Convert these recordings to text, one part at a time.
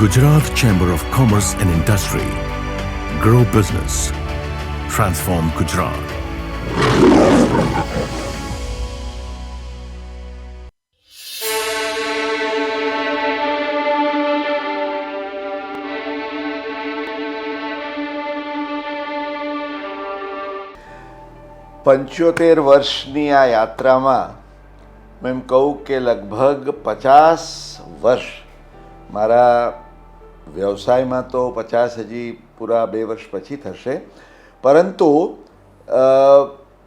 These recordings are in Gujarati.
Gujarat Chamber of Commerce and Industry. Grow business. Transform Gujarat. પંચોતેર વર્ષની આ યાત્રામાં મેં એમ કહું કે લગભગ 50 વર્ષ મારા વ્યવસાયમાં તો 50 હજી પૂરા 2 વર્ષ પછી થશે, પરંતુ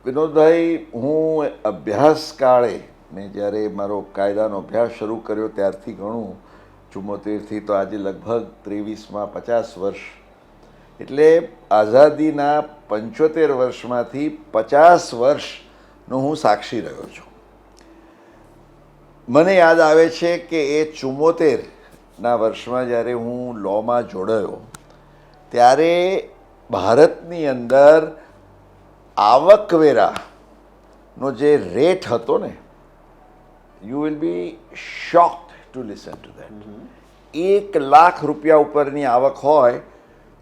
વિનોદભાઈ, હું અભ્યાસ કાળે મેં જ્યારે મારો કાયદાનો અભ્યાસ શરૂ કર્યો ત્યારથી ઘણું 74થી તો આજે લગભગ 23માં 50 વર્ષ, એટલે આઝાદીના 75 વર્ષમાંથી 50 વર્ષનો હું સાક્ષી રહ્યો છું. મને યાદ આવે છે કે એ 74ના વર્ષમાં જ્યારે હું લૉમાં જોડાયો ત્યારે ભારતની અંદર આવકવેરાનો જે રેટ હતો ને, you will be shocked to listen to that. 1 lakh રૂપિયા ઉપરની આવક હોય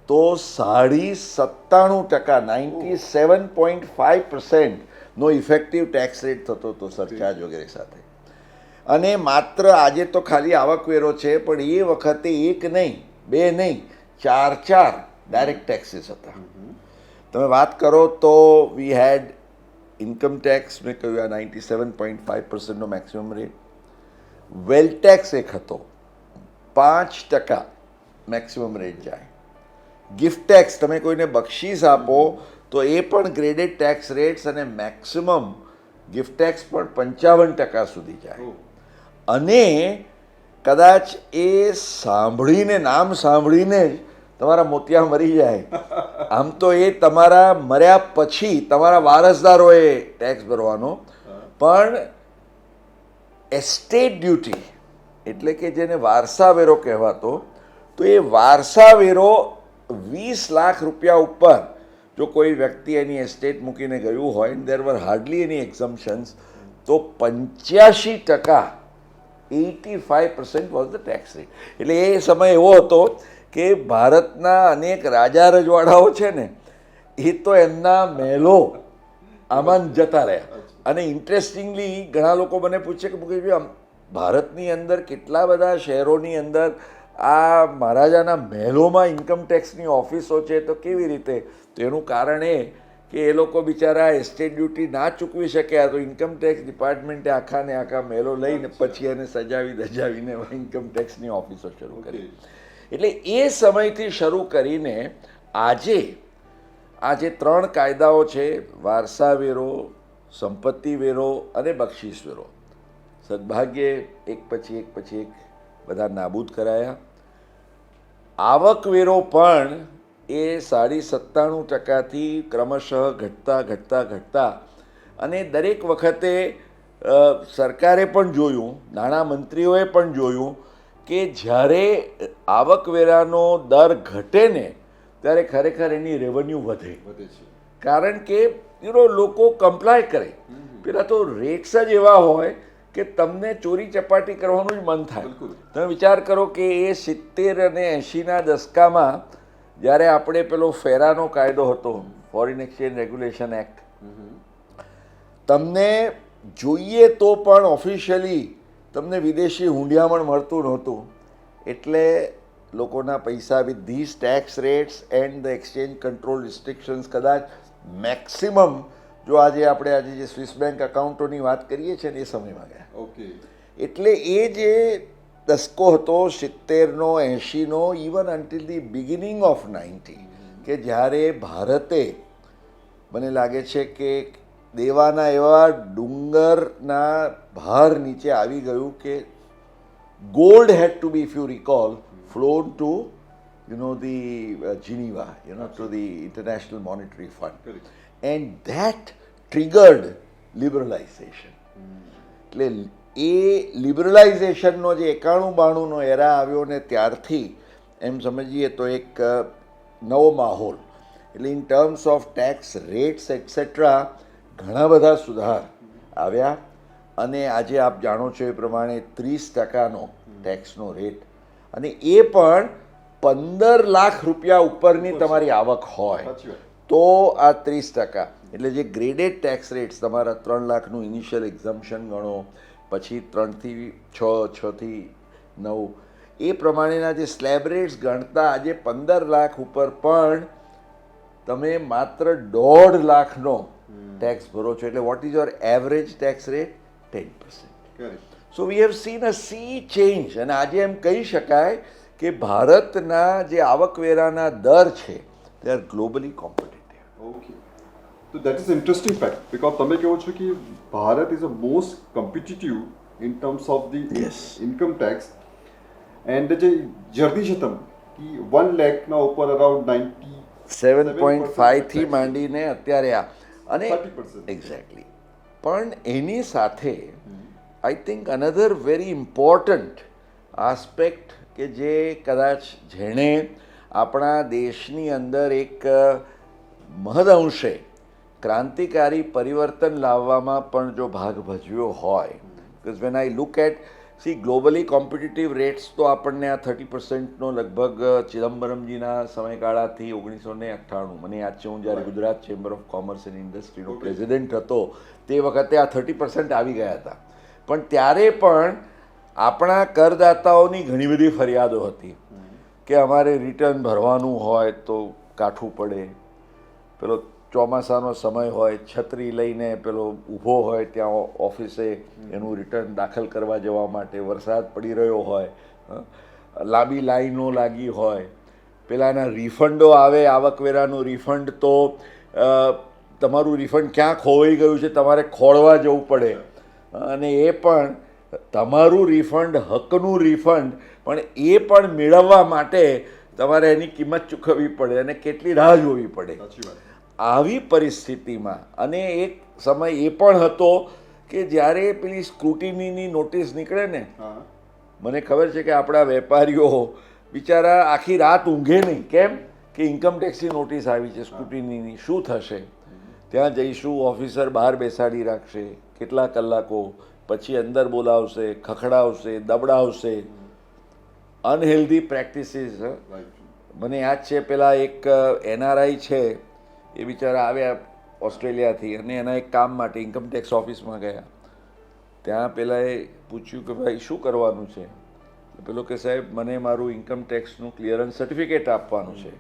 તો 97% 97.5% નો ઇફેક્ટિવ ટેક્સ રેટ થતો હતો સરચાર્જ વગેરે સાથે. અને માત્ર આજે તો ખાલી આવકવેરો છે, પણ એ વખતે 1 નહીં, 2 નહીં, 4 ડાયરેક્ટ ટેક્સીસ હતા. તમે વાત કરો તો વી હેડ ઇન્કમ ટેક્સ, મેં કહ્યું આ 97.5%નો મેક્સિમમ રેટ. વેલ્થ ટેક્સ એક હતો, 5% મેક્સિમમ રેટ જાય. ગિફ્ટ ટેક્સ, તમે કોઈને બક્ષિસ આપો તો એ પણ ગ્રેડેડ ટેક્સ રેટ્સ, અને મેક્સિમમ ગિફ્ટ ટેક્સ પણ 55% સુધી જાય. અને કદાચ એ સાંભળીને, નામ સાંભળીને જ તમારા મોતિયા મરી જાય. આમ તો એ તમારા મર્યા પછી તમારા વારસદારોએ ટેક્સ ભરવાનો, પણ એસ્ટેટ ડ્યુટી એટલે કે જેને વારસા વેરો કહેવાતો, તો એ વારસા વેરો 20 લાખ રૂપિયા ઉપર જો કોઈ વ્યક્તિ એની એસ્ટેટ મૂકીને ગયું હોય, દેર વર હાર્ડલી એની એક્ઝમ્પશન્સ, તો 85% 85% વોઝ ધ ટેક્સ રેટ. એટલે એ સમય એવો હતો કે ભારતના અનેક રાજા રજવાડાઓ છે ને, એ તો એમના મહેલો આમાં જતા રહ્યા. અને ઇન્ટરેસ્ટિંગલી ઘણા લોકો મને પૂછે કે મુકેશભાઈ, ભારતની અંદર કેટલા બધા શહેરોની અંદર આ મહારાજાના મહેલોમાં ઇન્કમ ટેક્સની ઓફિસો છે, તો કેવી રીતે? તો એનું કારણ એ કે એ લોકો બિચારા એસ્ટેટ ડ્યુટી ના ચૂકવી શક્યા, તો ઇન્કમ ટેક્સ ડિપાર્ટમેન્ટે આખા મહેલો લઈને પછી એને સજાવી દજાવીને ઇન્કમ ટેક્સની ઓફિસો શરૂ કરી. એટલે એ સમયથી શરૂ કરીને આજે 3 કાયદાઓ છે, વારસા વેરો, સંપત્તિ વેરો અને બક્ષિસ વેરો. સદભાગ્યે એક પછી એક બધા નાબૂદ કરાયા. આવકવેરો પણ એ 97.5%થી ક્રમશઃ ઘટતા અને દરેક વખતે સરકારે પણ જોયું, નાણામંત્રીઓએ પણ જોયું કે જ્યારે આવકવેરાનો દર ઘટે ને ત્યારે ખરેખર એની રેવન્યુ વધે છે. કારણ કે લોકો કમ્પ્લાય કરે. પેલા તો રેટ્સ જ એવા હોય કે તમને ચોરી ચપાટી કરવાનું જ મન થાય. તમે વિચાર કરો કે એ 70 અને 80ના દશકામાં જ્યારે આપણે પેલો ફેરાનો કાયદો હતો, ફોરેન એક્સચેન્જ રેગ્યુલેશન એક્ટ, તમને જોઈએ તો પણ ઓફિશિયલી તમને વિદેશી હુંડિયામણ મળતું નહોતું. એટલે લોકોના પૈસા with this tax rates and the exchange control restrictions કદાચ મેક્સિમમ, જો આજે જે સ્વિસ બેંક એકાઉન્ટોની વાત કરીએ છીએ ને, એ સમયમાં ગયા. એટલે એ જે દસકો હતો 70નો 80નો, even until the beginning of 90, કે જ્યારે ભારતે, મને લાગે છે કે દેવાના એવા ડુંગરના ભાર નીચે આવી ગયું કે gold had to be, if you recall, flown to the Geneva, to the International Monetary Fund. And that triggered liberalization. એટલે એ લિબરલાઇઝેશનનો જે 91-92નો એરા આવ્યો ને ત્યારથી એમ સમજીએ તો એક નવો માહોલ, એટલે in terms of tax rates et cetera ઘણા બધા સુધાર આવ્યા. અને આજે આપ જાણો છો એ પ્રમાણે 30%નો ટેક્સનો રેટ અને એ પણ 15 લાખ રૂપિયા ઉપરની તમારી આવક હોય સાચી વાત. તો આ 30%. એટલે જે ગ્રેડેડ ટેક્સ રેટ્સ તમારા 3 લાખનું ઇનિશિયલ એક્ઝમ્પશન ગણો, પછી 3 થી 6, 6 થી 9, એ પ્રમાણેના જે સ્લેબ રેટ્સ ગણતા આજે 15 લાખ ઉપર પણ તમે માત્ર 1.5 લાખનો ટેક્સ ભરો છો. એટલે what is your average tax rate? 10%. Correct. So we have seen a sea change. અને આજે એમ કહી શકાય કે ભારતના જે આવકવેરાના દર છે તે are globally competitive. Okay. So that is an interesting fact because તમે કહો છો કે Bharat is the most competitive in terms of the Yes. income tax and જે જર્દી છે તમે કે 1 લાખ ના ઉપર અરાઉન્ડ 90 7.5 થી માંડીને અત્યારે આ અને 30%. એક્ઝેક્ટલી. પણ એની સાથે I think another very important aspect કે જે કદાચ જેણે આપણા દેશની અંદર એક મહદઅંશે ક્રાંતિકારી પરિવર્તન લાવવામાં પણ જો ભાગ ભજવ્યો હોય, because when I look at see globally competitive rates તો આપણને આ 30%નો લગભગ ચિદમ્બરમજીના સમયગાળાથી 1998, મને યાદ છે હું જ્યારે Gujarat chamber of commerce and ઇન્ડસ્ટ્રીનો પ્રેસિડેન્ટ હતો તે વખતે આ 30% આવી ગયા હતા. પણ ત્યારે પણ આપણા કરદાતાઓની ઘણી બધી ફરિયાદો હતી કે અમારે રિટર્ન ભરવાનું હોય તો કાઠું પડે, પેલો ચોમાસાનો સમય હોય, છત્રી લઈને પેલો ઊભો હોય ત્યાં ઓફિસે એનું રિટર્ન દાખલ કરવા જવા માટે, વરસાદ પડી રહ્યો હોય, લાંબી લાઈનો લાગી હોય, પેલાના રિફંડો આવે, આવકવેરાનું રિફંડ તો તમારું રિફંડ ક્યાં ખોવાઈ ગયું છે તમારે ખોળવા જવું પડે, અને એ પણ તમારું રિફંડ, હકનું રિફંડ, પણ એ પણ મેળવવા માટે તમારે એની કિંમત ચૂકવવી પડે અને કેટલી રાહ જોવી પડે. સાચી વાત. આવી પરિસ્થિતિમાં અને એક સમય એ પણ હતો કે જ્યારે પેલી સ્ક્રુટિનીની નોટિસ નીકળે ને, હા. મને ખબર છે કે આપણા વેપારીઓ બિચારા આખી રાત ઊંઘે નહીં. કેમ કે ઇન્કમ ટેક્સની નોટિસ આવી છે, સ્ક્રુટિનીની, શું થશે? ત્યાં જઈશું, ઓફિસર બહાર બેસાડી રાખશે કેટલા કલાકો, પછી અંદર બોલાવશે, ખખડાવશે, દબડાવશે, અનહેલ્ધી પ્રેક્ટિસીસ. Right. મને યાદ છે પેલા એક NRI છે, એ બિચારા આવ્યા ઓસ્ટ્રેલિયાથી અને એના એક કામ માટે ઇન્કમ ટેક્સ ઓફિસમાં ગયા. ત્યાં પેલાએ પૂછ્યું કે ભાઈ શું કરવાનું છે? પેલો કે સાહેબ મને મારું ઇન્કમ ટેક્સનું ક્લિયરન્સ સર્ટિફિકેટ આપવાનું છે.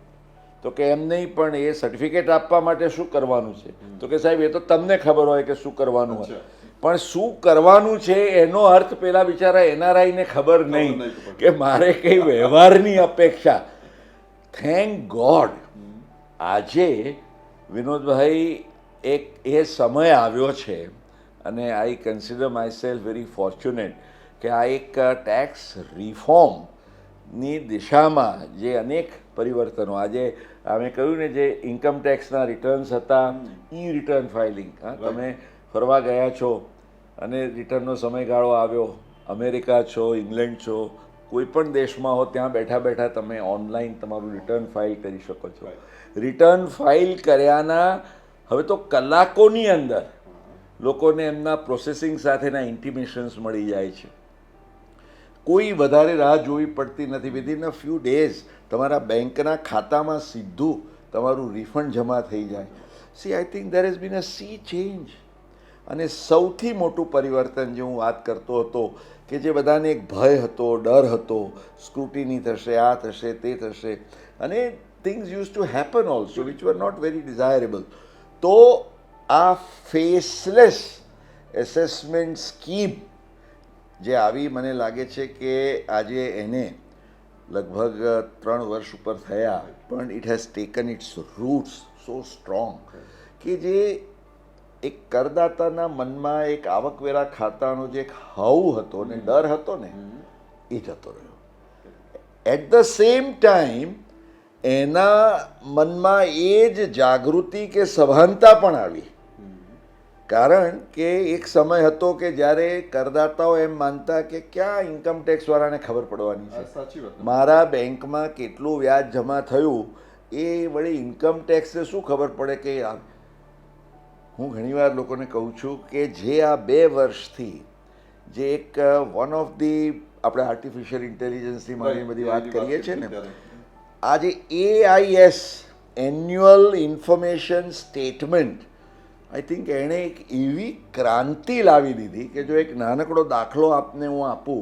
તો કે એમ નહીં, પણ એ સર્ટિફિકેટ આપવા માટે શું કરવાનું છે? તો કે સાહેબ એ તો તમને ખબર હોય કે શું કરવાનું હોય, પણ શું કરવાનું છે એનો અર્થ પેલા બિચારા NRIને ખબર નહીં કે મારે કઈ વ્યવહારની અપેક્ષા. થેન્ક ગોડ આજે વિનોદભાઈ એક એ સમય આવ્યો છે અને I consider myself very fortunate કે આ એક ટેક્સ રિફોર્મની દિશામાં જે અનેક પરિવર્તનો, આજે અમે કહ્યું ને જે ઇન્કમ ટેક્સના રિટર્ન્સ હતા, ઈ રિટર્ન ફાઇલિંગ, તમે ફરવા ગયા છો અને રિટર્નનો સમયગાળો આવ્યો, અમેરિકા છો, ઇંગ્લેન્ડ છો, કોઈ પણ દેશમાં હો, ત્યાં બેઠા બેઠા તમે ઓનલાઈન તમારું રિટર્ન ફાઇલ કરી શકો છો. રિટર્ન ફાઇલ કર્યાના હવે તો કલાકોની અંદર લોકોને એમના પ્રોસેસિંગ સાથેના ઇન્ટિમેશન્સ મળી જાય છે. કોઈ વધારે રાહ જોવી પડતી નથી. વિધિન અ ફ્યુ ડેઝ તમારા બેંકના ખાતામાં સીધું તમારું રિફંડ જમા થઈ જાય. C I think there has been a sea change. અને સૌથી મોટું પરિવર્તન જે હું વાત કરતો હતો કે જે બધાને એક ભય હતો, ડર હતો, સ્ક્રુટિની થશે, આ થશે, તે થશે, અને things used to happen also which were not very desirable. તો આ ફેસલેસ એસેસમેન્ટ સ્કીમ જે આવી, મને લાગે છે કે આજે એને લગભગ 3 વર્ષ ઉપર થયા, પણ it has taken its roots so strong કે જે એક કરદાતાના મનમાં એક આવકવેરા ખાતાનો જે એક હાવ હતો ને ડર હતો ને, એ જતો રહ્યો. એટ ધ સેમ ટાઈમ એના મનમાં એ જ જાગૃતિ કે સભાનતા પણ આવી. કારણ કે એક સમય હતો કે જ્યારે કરદાતાઓ એમ માનતા કે ક્યાં ઇન્કમ ટેક્સવાળાને ખબર પડવાની છે, સાચી વાત. મારા બેંકમાં કેટલું વ્યાજ જમા થયું એ વળી ઇન્કમ ટેક્સને શું ખબર પડે કે યાર. હું ઘણીવાર લોકોને કહું છું કે જે આ 2 વર્ષથી જે એક વન ઓફ ધી આપણે આર્ટિફિશિયલ ઇન્ટેલિજન્સની મારી બધી વાત કરીએ છીએ ને, ત્યારે. આજે AIS annual information statement, I think એણે એક એવી ક્રાંતિ લાવી દીધી કે જો એક નાનકડો દાખલો આપને હું આપું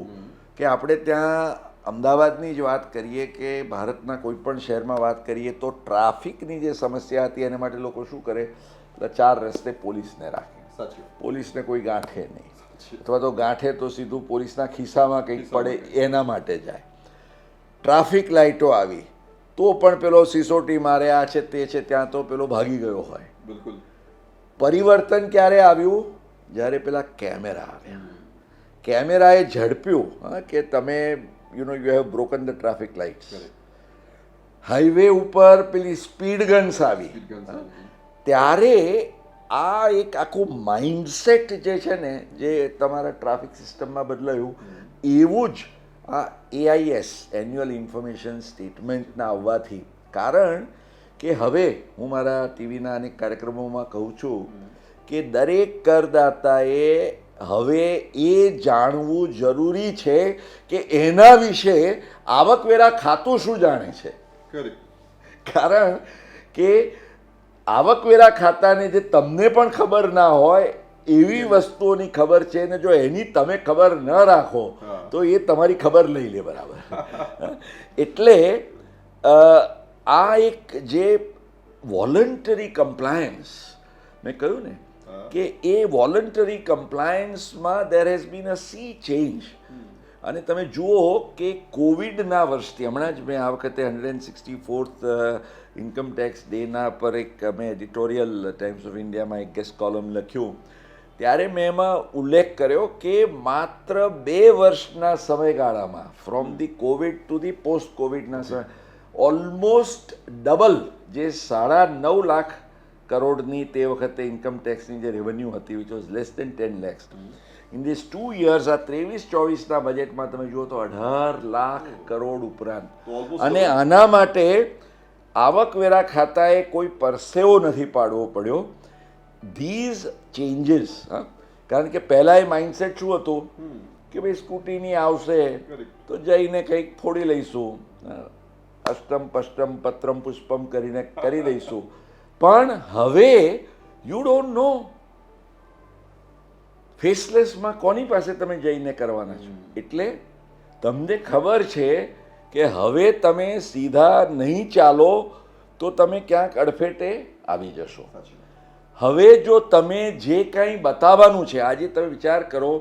કે આપણે ત્યાં અમદાવાદની જ વાત કરીએ કે ભારતના કોઈ પણ શહેરમાં વાત કરીએ તો ટ્રાફિકની જે સમસ્યા હતી એના માટે લોકો શું કરે, એટલે 4 રસ્તે પોલીસને રાખે, સાચી વાત. પોલીસને કોઈ ગાંઠે નહીં, અથવા તો ગાંઠે તો સીધું પોલીસના ખિસ્સામાં કંઈક પડે એના માટે જાય. ટ્રાફિક લાઇટો આવી તો પણ પેલો સિસોટી મારે આ છે તે છે, ત્યાં તો પેલો ભાગી ગયો હોય. બિલકુલ. પરિવર્તન ક્યારે આવ્યું? જ્યારે પેલા કેમેરા આવ્યા. કેમેરાએ ઝડપ્યું કે તમે you have broken the traffic lights. Highway ઉપર પેલી સ્પીડ ગન્સ આવી, ત્યારે આ એક આખું માઇન્ડસેટ જે છે ને જે તમારા ટ્રાફિક સિસ્ટમમાં બદલાયું, એવું જ આ AIS એન્યુઅલ ઇન્ફોર્મેશન સ્ટેટમેન્ટના આવવાથી. કારણ કે હવે હું મારા ટીવીના અનેક કાર્યક્રમોમાં કહું છું કે દરેક કરદાતાએ હવે એ જાણવું જરૂરી છે કે એના વિશે આવકવેરા ખાતું શું જાણે છે. Correct. કારણ કે આવકવેરા ખાતાને જે તમને પણ ખબર ના હોય એવી વસ્તુઓની ખબર છે, ને જો એની તમે ખબર ન રાખો તો એ તમારી ખબર લઈ લે, બરાબર. એટલે આ એક જે વોલન્ટરી કમ્પ્લાયન્સ મેં કહ્યું ને કે એ વોલન્ટરી કમ્પ્લાયન્સમાં there has been a sea change. અને તમે જુઓ કે કોવિડના વર્ષથી, હમણાં જ મેં આ વખતે 164th ઇન્કમ ટેક્સ ડેના પર એક મેં એડિટોરિયલ ટાઈમ્સ ઓફ ઇન્ડિયામાં એક ગેસ્ટ કોલમ લખ્યું, ત્યારે મેં એમાં ઉલ્લેખ કર્યો કે માત્ર 2 વર્ષના સમયગાળામાં, from the Covid to the post કોવિડના સમય, ઓલમોસ્ટ ડબલ, જે 9.5 લાખ કરોડની તે વખતે ઇન્કમ ટેક્સની જે રેવન્યુ હતી, which was less than 10 lakhs, in this 2 years આ 23-24ના બજેટમાં તમે જુઓ તો 18 લાખ કરોડ ઉપરાંત. અને આના માટે આવકવેરા ખાતાએ કોઈ પરસેવો નથી પાડવો પડ્યો. ધીઝ ચેન્જીસ, કારણ કે પહેલાં એ માઇન્ડસેટ શું હતું કે ભાઈ સ્કૂટીની આવશે તો જઈને કંઈક ફોડી લઈશું, અષ્ટમ પષ્ટમ પત્રમ પુષ્પમ કરીને કરી દઈશું. પણ હવે યુ ડોન્ટ નો ફેસલેસમાં કોની પાસે તમે જઈને કરવાના છો. એટલે તમને ખબર છે કે હવે તમે સીધા નહીં ચાલો તો તમે ક્યાંક અડફેટે આવી જશો. હવે જો તમે જે કંઈ બતાવવાનું છે, આજે તમે વિચાર કરો,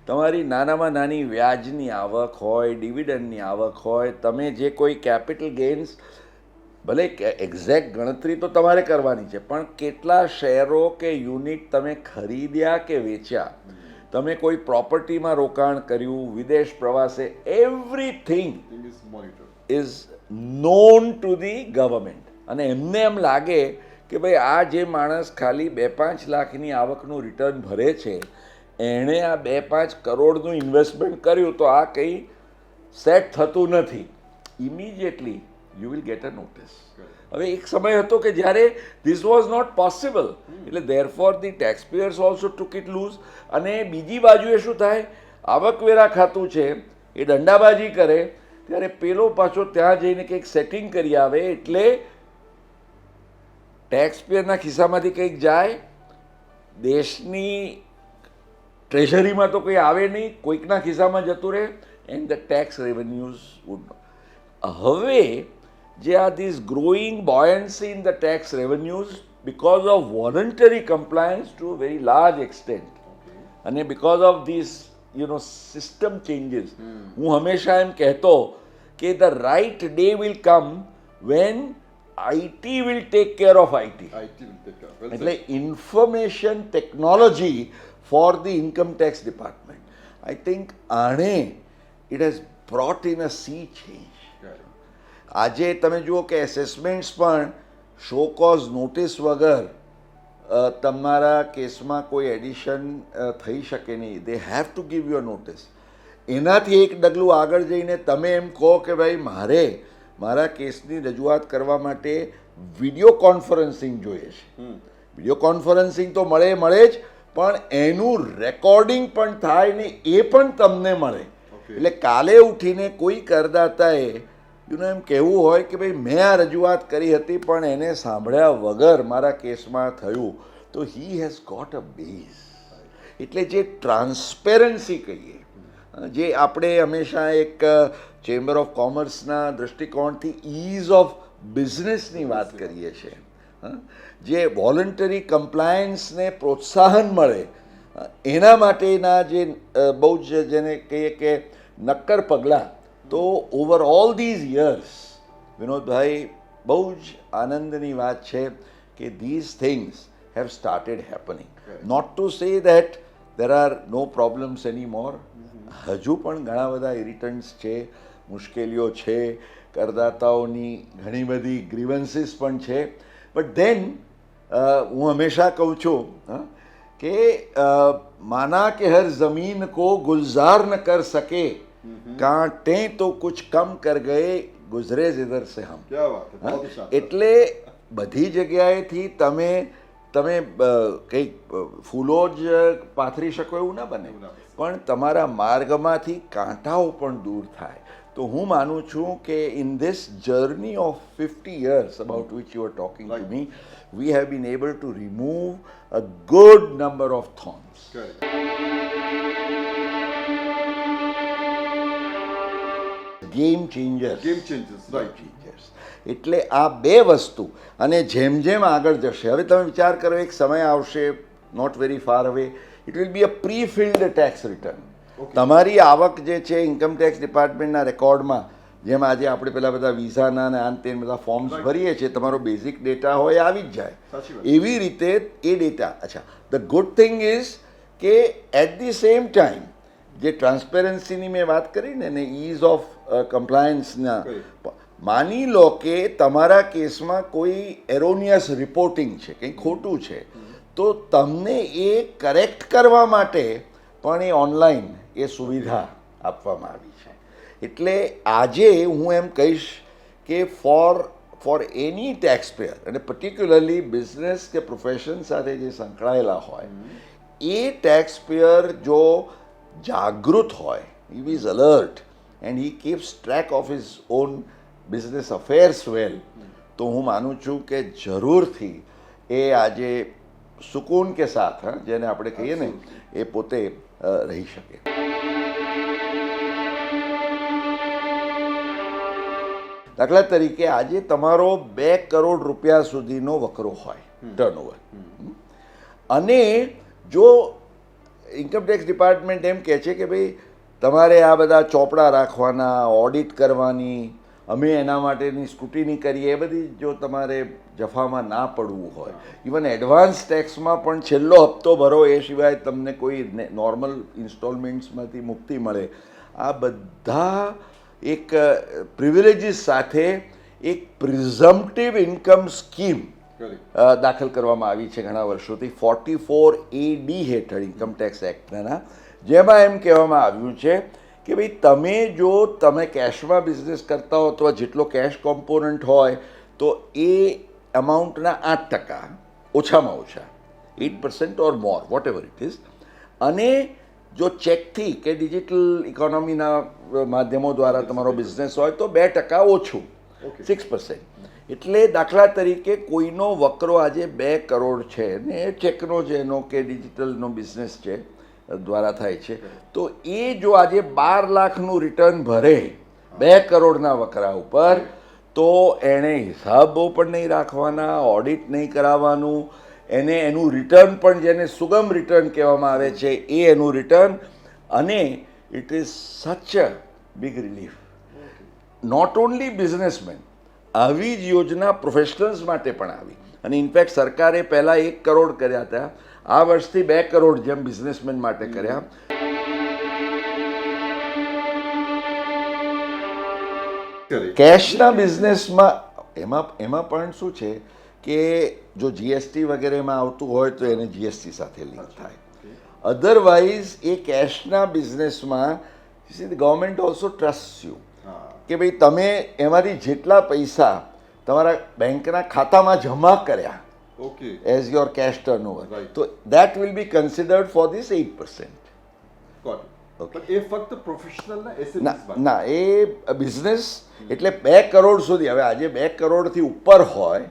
તમારી નાનામાં નાની વ્યાજની આવક હોય, ડિવિડન્ડની આવક હોય, તમે જે કોઈ કેપિટલ ગેઇન્સ, ભલે એક્ઝેક્ટ ગણતરી તો તમારે કરવાની છે, પણ કેટલા શેરો કે યુનિટ તમે ખરીદ્યા કે વેચ્યા, તમે કોઈ પ્રોપર્ટીમાં રોકાણ કર્યું, વિદેશ પ્રવાસે, everything is known to the government. અને એમને એમ લાગે કે ભાઈ આ જે માણસ ખાલી 2-5 લાખની આવકનું રિટર્ન ભરે છે, એણે આ 2-5 કરોડનું ઇન્વેસ્ટમેન્ટ કર્યું તો આ કંઈ સેટ થતું નથી. Immediately you will get a notice. હવે એક સમય હતો કે જ્યારે ધીસ વોઝ નોટ પોસિબલ, એટલે therefore the taxpayers also took it loose. અને બીજી બાજુએ શું થાય, આવકવેરા ખાતું છે એ દંડાબાજી કરે ત્યારે પેલો પાછો ત્યાં જઈને કંઈક સેટિંગ કરી આવે, એટલે ટેક્સ પેયરના ખિસ્સામાંથી કંઈક જાય, દેશની ટ્રેઝરીમાં તો કંઈ આવે નહીં, કોઈકના ખિસ્સામાં જતું રહે, and the tax revenues would not. હવે જે આ this growing buoyancy in the tax revenues because of voluntary compliance to a very large extent, અને because of these system changes, હું હંમેશા એમ કહેતો કે the right day will come when IT will take care of IT. એટલે information technology for the income tax department. I think આણે it has brought in a sea change. આજે તમે જુઓ કે એસેસમેન્ટ્સ પણ શો કોઝ નોટિસ વગર તમારા કેસમાં કોઈ એડિશન થઈ શકે નહીં. They have to give you a notice. એનાથી એક ડગલું આગળ જઈને તમે એમ કહો કે ભાઈ મારે મારા કેસની રજૂઆત કરવા માટે વિડીયો કોન્ફરન્સિંગ જોઈએ છે. વિડીયો કોન્ફરન્સિંગ તો મળે જ, પણ એનું રેકોર્ડિંગ પણ થાય ને એ પણ તમને મળે. એટલે કાલે ઉઠીને કોઈ કરદાતાએ એમ કહેવું હોય કે ભાઈ મેં આ રજૂઆત કરી હતી પણ એને સાંભળ્યા વગર મારા કેસમાં થયું, તો he has got a base. એટલે જે ટ્રાન્સપેરન્સી કહીએ, જે આપણે હંમેશા એક ચેમ્બર ઓફ કોમર્સના દૃષ્ટિકોણથી ઇઝ ઓફ બિઝનેસની વાત કરીએ છીએ, જે વોલન્ટરી કમ્પ્લાયન્સને પ્રોત્સાહન મળે એના માટેના જે બહુ જ જેને કહીએ કે નક્કર પગલાં, તો over all these years Vinodbhai બહુ જ આનંદની વાત છે કે these things have started happening. Not to say that there are no problems anymore. હજુ પણ ઘણા બધા ઇરિટન્ટ્સ છે, મુશ્કેલીઓ છે, કરદાતાઓની ઘણી બધી ગ્રીવન્સીસ પણ છે. બટ ધેન હું હંમેશા કહું છું કે માના કે હર ज़मीन को गुलजार न कर सके, कांटे तो कुछ कम कर गए गुजरे जिधर से हम. એટલે બધી જગ્યાએથી તમે કંઈક ફૂલો જ પાથરી શકો એવું ના બને, પણ તમારા માર્ગમાંથી કાંટાઓ પણ દૂર થાય. તો હું માનું છું કે in this journey of 50 years about which you are talking to me, we have been able to remove a good number of thorns. Game changers. Right. એટલે આ બે વસ્તુ, અને જેમ જેમ આગળ જશે, હવે તમે વિચાર કરો એક સમય આવશે, not very far away, it will be a prefilled tax return. તમારી આવક જે છે ઇન્કમ ટેક્સ ડિપાર્ટમેન્ટના રેકોર્ડમાં, જેમ આજે આપણે પેલા બધા વિઝાના અને આન તેન બધા ફોર્મ્સ ભરીએ છીએ, તમારો બેઝિક ડેટા હોય આવી જ જાય, એવી રીતે એ ડેટા. અચ્છા, ધ ગુડ થિંગ ઇઝ કે એટ ધી સેમ ટાઈમ જે ટ્રાન્સપેરન્સીની મેં વાત કરી ને ઇઝ ઓફ કમ્પ્લાયન્સના, માની લો કે તમારા કેસમાં કોઈ એરોનિયસ રિપોર્ટિંગ છે, કંઈ ખોટું છે, તો તમને એ કરેક્ટ કરવા માટે પણ એ ઓનલાઈન એ સુવિધા આપવામાં આવી છે. એટલે આજે હું એમ કહીશ કે ફોર એની ટેક્સ પેયર, અને પર્ટિક્યુલરલી બિઝનેસ કે પ્રોફેશન સાથે જે સંકળાયેલા હોય, એ ટેક્સ પેયર જો જાગૃત હોય, he is alert and he keeps track of his own business affairs well, તો હું માનું છું કે જરૂરથી એ આજે સુકૂન કે સાથ, જેને આપણે કહીએ ને, એ પોતે રહી શકે. દાખલા તરીકે આજે તમારો 2 કરોડ રૂપિયા સુધીનો વકરો હોય ટર્નઓવર, અને જો ઇન્કમ ટેક્સ ડિપાર્ટમેન્ટ એમ કહે છે કે ભાઈ તમારે આ બધા ચોપડા રાખવાના, ઓડિટ કરવાની, અમે એના માટેની સ્ક્રુટિની કરીએ, એ બધી જો તમારે જફામાં ના પડવું હોય, ઇવન એડવાન્સ ટેક્સમાં પણ છેલ્લો હપ્તો ભરો એ સિવાય તમને કોઈ નોર્મલ ઇન્સ્ટોલમેન્ટ્સમાંથી મુક્તિ મળે, આ બધા એક પ્રિવિલેજીસ સાથે એક પ્રિઝમ્પટિવ ઇન્કમ સ્કીમ દાખલ કરવામાં આવી છે ઘણા વર્ષોથી 44AD હેઠળ ઇન્કમ ટેક્સ એક્ટના, જેમાં એમ કહેવામાં આવ્યું છે કે ભાઈ તમે કેશમાં બિઝનેસ કરતા હો અથવા જેટલો કેશ કોમ્પોનન્ટ હોય તો એ અમાઉન્ટના 8%, ઓછામાં ઓછા 8% ઓર મોર, વોટ એવર ઇટ ઇઝ, અને જો ચેકથી કે ડિજિટલ ઇકોનોમીના માધ્યમો દ્વારા તમારો બિઝનેસ હોય તો 2% ઓછું, 6%. એટલે દાખલા તરીકે કોઈનો વકરો આજે 2 કરોડ છે ને એ ચેકનો છે એનો કે ડિજિટલનો બિઝનેસ છે દ્વારા થાય છે, તો એ જો આજે 12 લાખનું રિટર્ન ભરે 2 કરોડના વકરા ઉપર, તો એણે હિસાબો પણ નહીં રાખવાના, ઓડિટ નહીં કરાવવાનું, એને એનું રિટર્ન પણ, જેને સુગમ રિટર્ન કહેવામાં આવે છે, એ એનું રિટર્ન, અને it is such a big relief. Not only businessmen, આવી જ યોજના પ્રોફેશનલ્સ માટે પણ આવી, અને ઇનફેક્ટ સરકારે પહેલાં 1 કરોડ કર્યા હતા, આ વર્ષથી 2 કરોડ જેમ બિઝનેસમેન માટે કર્યા. કેશના બિઝનેસમાં એમાં પણ શું છે કે જો જીએસટી વગેરેમાં આવતું હોય તો એને જીએસટી સાથે લિંક થાય, અધરવાઇઝ એ કેશના બિઝનેસમાં ગવર્મેન્ટ ઓલ્સો ટ્રસ્ટ યુ કે ભાઈ તમે એમાંથી જેટલા પૈસા તમારા બેંકના ખાતામાં જમા કર્યા as your cash turnover, so that will be considered for this 8%. પણ એ ફક્ત પ્રોફેશનલ ના એસએમઈસ ના એ બિઝનેસ એટલે 2 કરોડ સુધી. હવે આજે 2 કરોડથી ઉપર હોય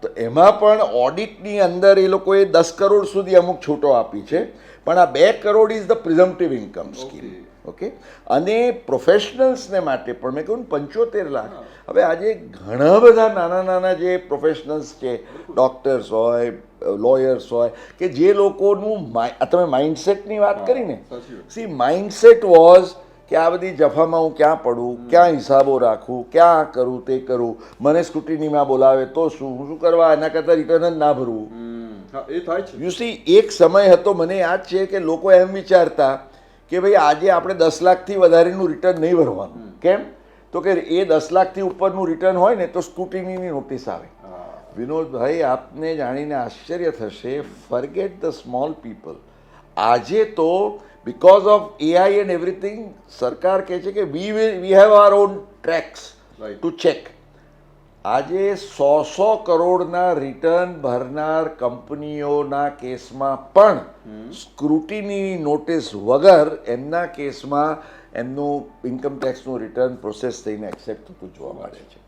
તો એમાં પણ ઓડિટની અંદર એ લોકોએ 10 કરોડ સુધી અમુક છૂટો આપી છે, પણ આ 2 crore is the presumptive income scheme. Okay, અને પ્રોફેશનલ્સને માટે પણ મેં કહ્યું 75 લાખ. હવે આજે ઘણા બધા નાના નાના જે પ્રોફેશનલ્સ છે, ડૉક્ટર્સ હોય, લોયર્સ હોય, કે જે લોકોનું તમે માઇન્ડસેટની વાત કરીને, સી માઇન્ડસેટ વોઝ કે આ બધી જફામાં હું ક્યાં પડું, ક્યાં હિસાબો રાખું, ક્યાં આ કરું તે કરું, મને સ્ક્રુટિનીમાં બોલાવે તો શું કરવા, એના કરતાં રિટર્ન જ ના ભરવું. એ થાય છે. યુ સી, એક સમય હતો, મને યાદ છે કે લોકો એમ વિચારતા કે ભાઈ આજે આપણે 10 લાખથી વધારેનું રિટર્ન નહીં ભરવાનું. કેમ? તો કે એ 10 લાખથી ઉપરનું રિટર્ન હોય ને તો સ્ક્રુટિનીની નોટિસ આવે. વિનોદભાઈ, આપને જાણીને આશ્ચર્ય થશે, ફરગેટ ધ સ્મોલ પીપલ. આજે તો because of AI and everything સરકાર કહે છે કે we have are on tracks to check. આજે 100 કરોડના રિટર્ન ભરનાર કંપનીઓના કેસમાં પણ સ્ક્રુટિની નોટિસ વગર એમના કેસમાં એમનું ઇન્કમ ટેક્સનું રિટર્ન પ્રોસેસ થઈને એક્સેપ્ટ થતું જોવા મળે છે.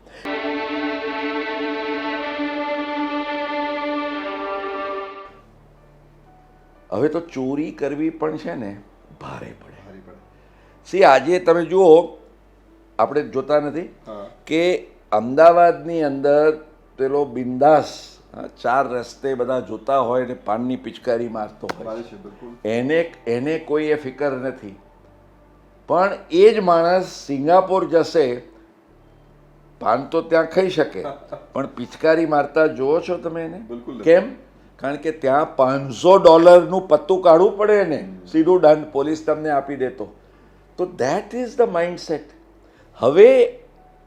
હવે તો ચોરી કરવી પણ છે ને ભારે પડે. સી, આજે તમે જુઓ, આપણે જોતા નથી કે અમદાવાદની અંદર પેલો બિંદાસ 4 રસ્તે બધા જોતા હોય ને પાનની પિચકારી મારતો હોય, એને કોઈ એ ફિકર નથી. પણ એ જ માણસ સિંગાપોર જશે, પાન તો ત્યાં ખાઈ શકે, પણ પિચકારી મારતા જુઓ છો તમે એને? કેમ? કારણ કે ત્યાં $500 પત્તું કાઢવું પડે ને, સીધું દંડ પોલીસ તમને આપી દેતો. તો દેટ ઇઝ ધ માઇન્ડસેટ. હવે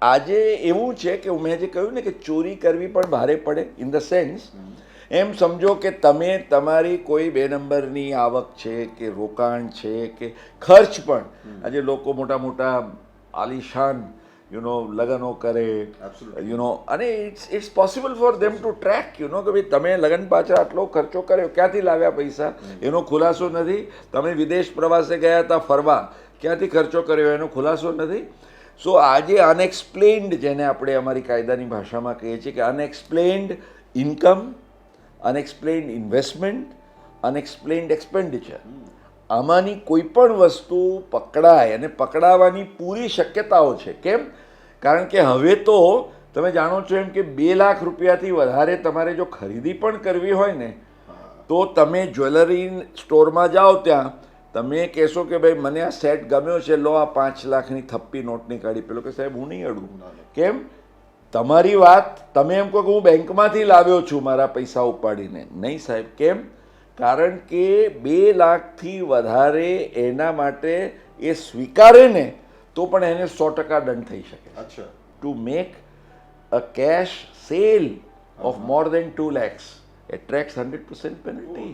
આજે એવું છે કે મેં જે કહ્યું ને કે ચોરી કરવી પણ ભારે પડે, ઇન ધ સેન્સ એમ સમજો કે તમે તમારી કોઈ 2 નંબરની આવક છે કે રોકાણ છે કે ખર્ચ પણ, આજે લોકો મોટા મોટા આલિશાન લગ્નો કરે, અને it's possible for them to track, કે ભાઈ તમે લગ્ન પાછળ આટલો ખર્ચો કર્યો, ક્યાંથી લાવ્યા પૈસા, એનો ખુલાસો નથી. તમે વિદેશ પ્રવાસે ગયા હતા ફરવા, ક્યાંથી ખર્ચો કર્યો એનો ખુલાસો નથી. સો આજે અનએક્સપ્લેન્ડ, જેને આપણે અમારી કાયદાની ભાષામાં કહીએ છીએ કે અનએક્સપ્લેન્ડ ઇન્કમ, અનએક્સપ્લેન્ડ ઇન્વેસ્ટમેન્ટ, અનએક્સપ્લેન્ડ એક્સપેન્ડિચર, આમાંની કોઈ પણ વસ્તુ પકડાય અને પકડાવાની પૂરી શક્યતાઓ છે. કેમ? કારણ કે હવે તો તમે જાણો છો એમ કે 2 લાખ રૂપિયાથી વધારે તમારે જો ખરીદી પણ કરવી હોય ને, તો તમે જ્વેલરી સ્ટોરમાં જાઓ, ત્યાં તમે કહેશો કે ભાઈ મને આ સેટ ગમ્યો છે, લો આ 5 લાખની થપ્પી નોટની કાઢી. પેલો કે સાહેબ હું નહીં અડું. કેમ? તમારી વાત, તમે એમ કહો કે હું બેંકમાંથી લાવ્યો છું મારા પૈસા ઉપાડીને. નહીં સાહેબ. કેમ? કારણ કે 2 લાખથી વધારે એના માટે એ સ્વીકારે ને તો પણ એને 100% દંડ થઈ શકે. To make a cash sale of more than 2 lakhs attracts 100% penalty.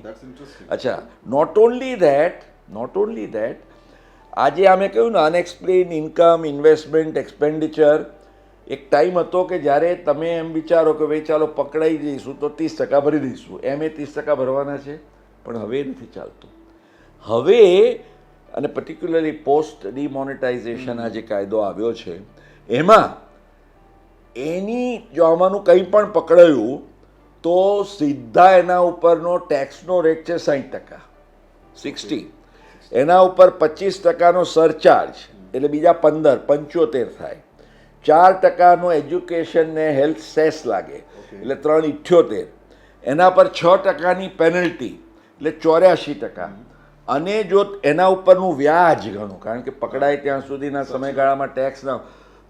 અચ્છા, નોટ ઓનલી ધેટ, આજે અમે કહ્યું ને અનએક્સપ્લેન ઇન્કમ, ઇન્વેસ્ટમેન્ટ, એક્સપેન્ડિચર. એક ટાઈમ હતો કે જ્યારે તમે એમ વિચારો કે ભાઈ ચાલો પકડાઈ જઈશું તો 30% ભરી દઈશું, એમ એ 30% ભરવાના છે, પણ હવે નથી ચાલતું. હવે, અને પર્ટિક્યુલરલી પોસ્ટ ડિમોનેટાઇઝેશન આ જે કાયદો આવ્યો છે એમાં એની જો આમાંનું કંઈ પણ પકડાયું તો સીધા એના ઉપરનો ટેક્સનો રેટ છે 60%, 60. એના ઉપર 25%નો સરચાર્જ, એટલે બીજા 15, 75 થાય. 4%નો એજ્યુકેશન ને હેલ્થ સેસ લાગે, એટલે 378. એના પર 6%ની પેનલ્ટી, એટલે 84%. અને જો એના ઉપરનું વ્યાજ ગણું, કારણ કે પકડાય ત્યાં સુધીના સમયગાળામાં ટેક્સ ના,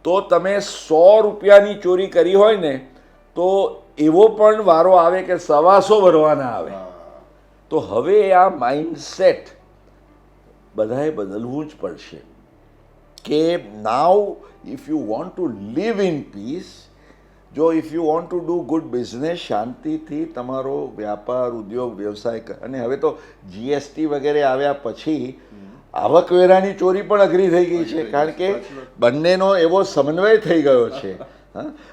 તો તમે 100 રૂપિયાની ચોરી કરી હોય ને તો એવો પણ વારો આવે કે 125 ભરવાના આવે. તો હવે આ માઇન્ડસેટ બધાએ બદલવું જ પડશે કે now if you want to live in peace, જો if you want to do good business, શાંતિથી તમારો વ્યાપાર, ઉદ્યોગ, વ્યવસાય. અને હવે તો જીએસટી વગેરે આવ્યા પછી આવકવેરાની ચોરી પણ અઘરી થઈ ગઈ છે, કારણ કે બંનેનો એવો સમન્વય થઈ ગયો છે.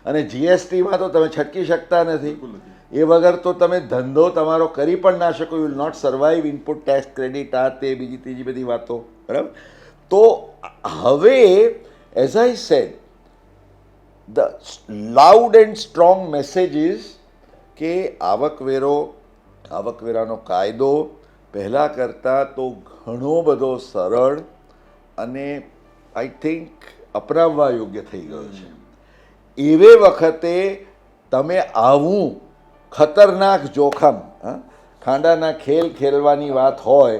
અને જીએસટીમાં તો તમે છટકી શકતા નથી, એ વગર તો તમે ધંધો તમારો કરી પણ ના શકો. You will not survive. Input tax credit, આ તે બીજી ત્રીજી બધી વાતો. બરાબર. તો હવે as I said the loud and strong message is કે આવકવેરાનો કાયદો પહેલાં કરતાં તો ઘણો બધો સરળ અને આઈ થિંક અપનાવવા યોગ્ય થઈ ગયો છે. એવે વખતે તમે આવું ખતરનાક જોખમ, ખાંડાના ખેલ ખેલવાની વાત હોય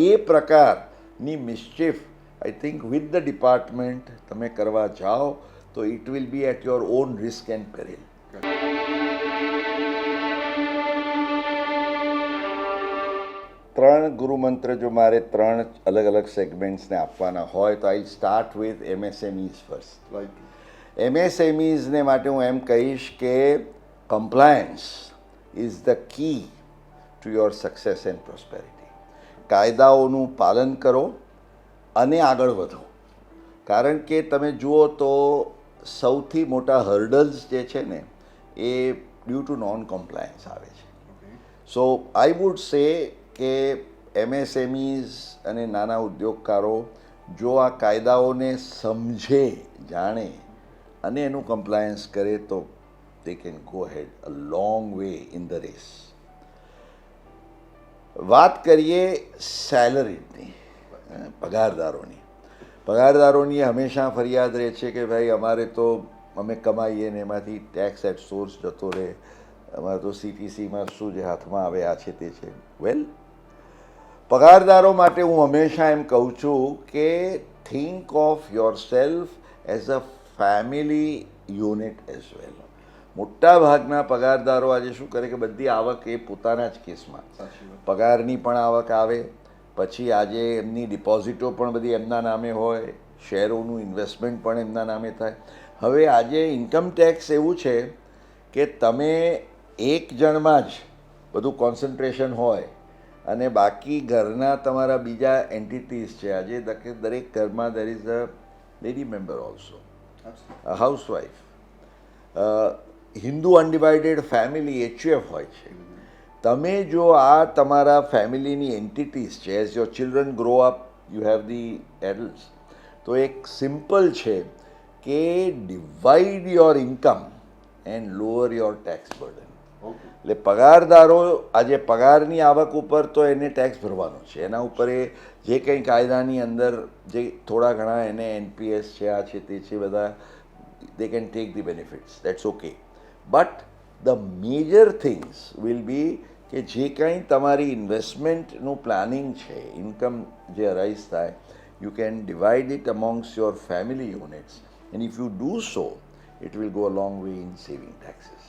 એ પ્રકારની mischief I think with the department તમે કરવા જાઓ તો it will be at your own risk and peril. ત્રણ ગુરુમંત્ર જો મારે ત્રણ અલગ અલગ સેગમેન્ટ્સને આપવાના હોય તો I start with MSMEs first. Right. MSMEsને માટે હું એમ કહીશ કે compliance is the key to your success and prosperity. કાયદાઓનું પાલન કરો અને આગળ વધો. કારણ કે તમે જુઓ તો સૌથી મોટા હર્ડલ્સ જે છે ને એ ડ્યુ ટુ નોન કમ્પ્લાયન્સ આવે છે. સો આઈ વુડ સે કે MSMEs અને નાના ઉદ્યોગકારો જો આ કાયદાઓને સમજે, જાણે અને એનું કમ્પ્લાયન્સ કરે તો they can go ahead a long way in the race. વાત કરીએ સેલરીની, પગારદારોની. પગારદારોની હંમેશા ફરિયાદ રહે છે કે ભાઈ અમારે તો અમે કમાઈએ ને એમાંથી ટેક્સ એટ સોર્સ જતો રહે, અમારે તો CTCમાં શું જે હાથમાં આવે આ છે તે છે. વેલ, પગારદારો માટે હું હંમેશા એમ કહું છું કે think of your self as a family unit as well. મોટા ભાગના પગારદારો આજે શું કરે કે બધી આવક એ પોતાના જ કેસમાં, પગારની પણ આવક આવે, પછી આજે એમની ડિપોઝિટો પણ બધી એમના નામે હોય, શેરોનું ઇન્વેસ્ટમેન્ટ પણ એમના નામે થાય. હવે આજે ઇન્કમ ટેક્સ એવું છે કે તમે એક જણમાં જ બધું કોન્સન્ટ્રેશન હોય અને બાકી ઘરના તમારા બીજા એન્ટિટીઝ છે. આજે દરેક ઘરમાં there is a lady member also, a housewife. Hindu undivided family HUF હોય છે. તમે જો આ તમારા ફેમિલીની એન્ટિટીઝ છે, as your children grow up you have the adults, તો એક સિમ્પલ છે કે divide your income and lower your tax burden. એટલે પગારદારો આજે પગારની આવક ઉપર તો એને ટેક્સ ભરવાનો છે, એના ઉપર એ જે કંઈ કાયદાની અંદર જે થોડા ઘણા એને NPS છે, આ છે તે છે, બધા they can take the benefits, that's okay. But the major things will be કે જે કંઈ તમારી ઇન્વેસ્ટમેન્ટનું પ્લાનિંગ છે, ઇન્કમ જે અરાઇઝ થાય, you can divide it amongst your family units and if you do so it will go a long way in saving taxes.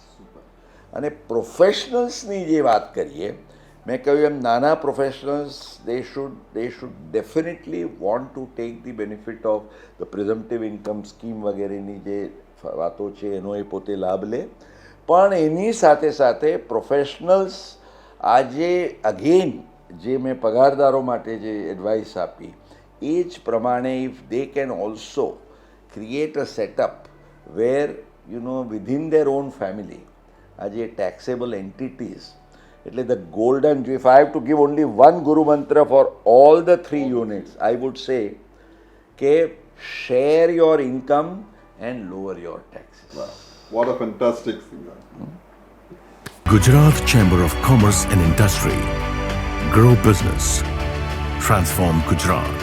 અને પ્રોફેશનલ્સની જે વાત કરીએ, મેં કહ્યું એમ નાના professionals they should definitely want to take the benefit of the presumptive income scheme વગેરેની જે વાતો છે એનો એ પોતે લાભ લે. પણ એની સાથે સાથે પ્રોફેશનલ્સ આજે અગેન જે મેં પગારદારો માટે જે એડવાઇસ આપી એ જ પ્રમાણે if they can also create a setup where within their own family as taxable entities, એટલે the golden, if I have to give only one guru mantra for all the 3 units I would say કે share your income and lower your taxes. What a fantastic singer. Gujarat Chamber of Commerce and Industry. Grow business. Transform Gujarat.